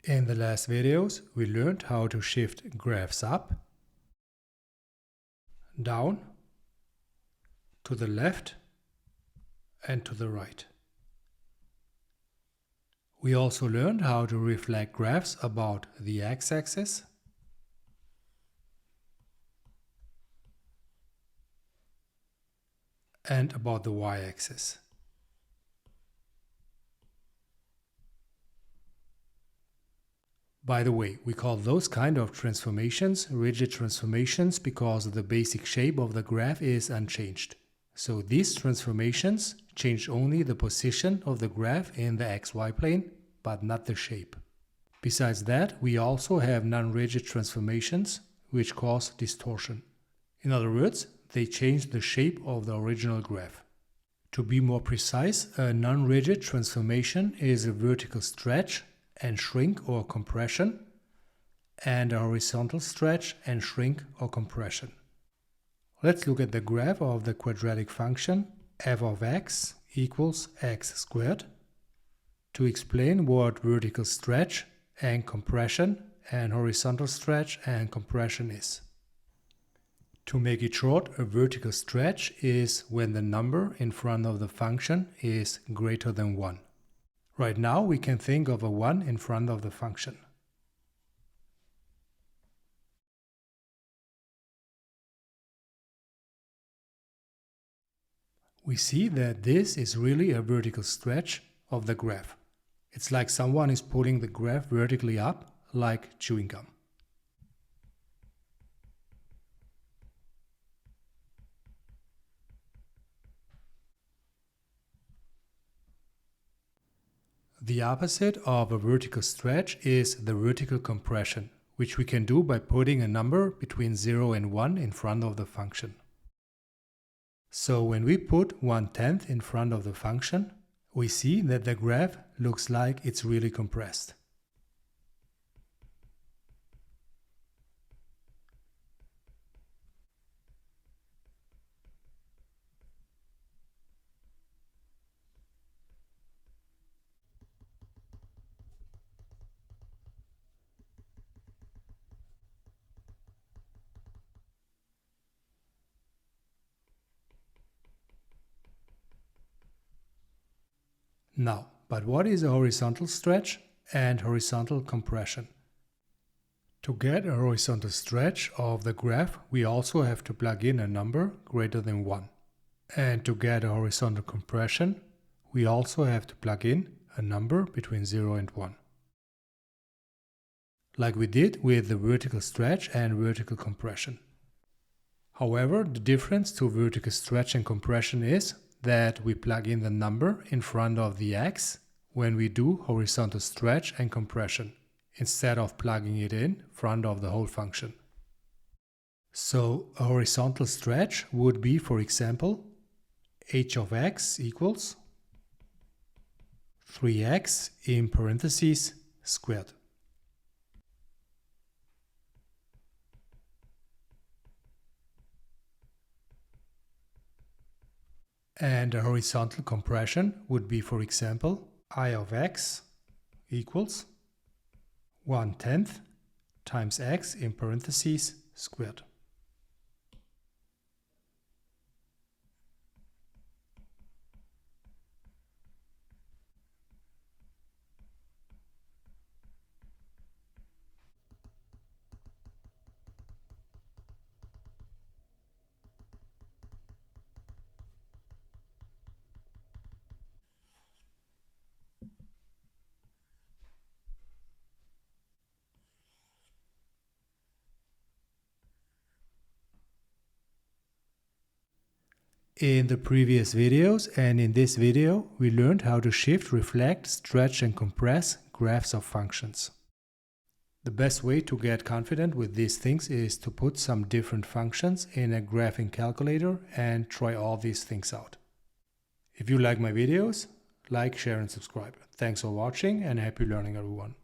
In the last videos, we learned how to shift graphs up, down, to the left, and to the right. We also learned how to reflect graphs about the x-axis, and about the y-axis. By the way, we call those kind of transformations rigid transformations because the basic shape of the graph is unchanged. So these transformations change only the position of the graph in the xy plane, but not the shape. Besides that, we also have non-rigid transformations, which cause distortion. In other words, they change the shape of the original graph. To be more precise, a non-rigid transformation is a vertical stretch and shrink or compression, and a horizontal stretch and shrink or compression. Let's look at the graph of the quadratic function f of x equals x squared to explain what vertical stretch and compression and horizontal stretch and compression is. To make it short, a vertical stretch is when the number in front of the function is greater than 1. Right now we can think of a 1 in front of the function. We see that this is really a vertical stretch of the graph. It's like someone is pulling the graph vertically up, like chewing gum. The opposite of a vertical stretch is the vertical compression, which we can do by putting a number between 0 and 1 in front of the function. So when we put 1/10 in front of the function, we see that the graph looks like it's really compressed. Now, but what is a horizontal stretch and horizontal compression? To get a horizontal stretch of the graph, we also have to plug in a number greater than 1. And to get a horizontal compression, we also have to plug in a number between 0 and 1. Like we did with the vertical stretch and vertical compression. However, the difference to vertical stretch and compression is that we plug in the number in front of the x when we do horizontal stretch and compression, instead of plugging it in front of the whole function. So a horizontal stretch would be, for example, h of x equals 3x in parentheses squared. And a horizontal compression would be, for example, I of x equals 1/10 times x in parentheses squared. In the previous videos and in this video, we learned how to shift, reflect, stretch and compress graphs of functions. The best way to get confident with these things is to put some different functions in a graphing calculator and try all these things out. If you like my videos, like, share and subscribe. Thanks for watching and happy learning, everyone.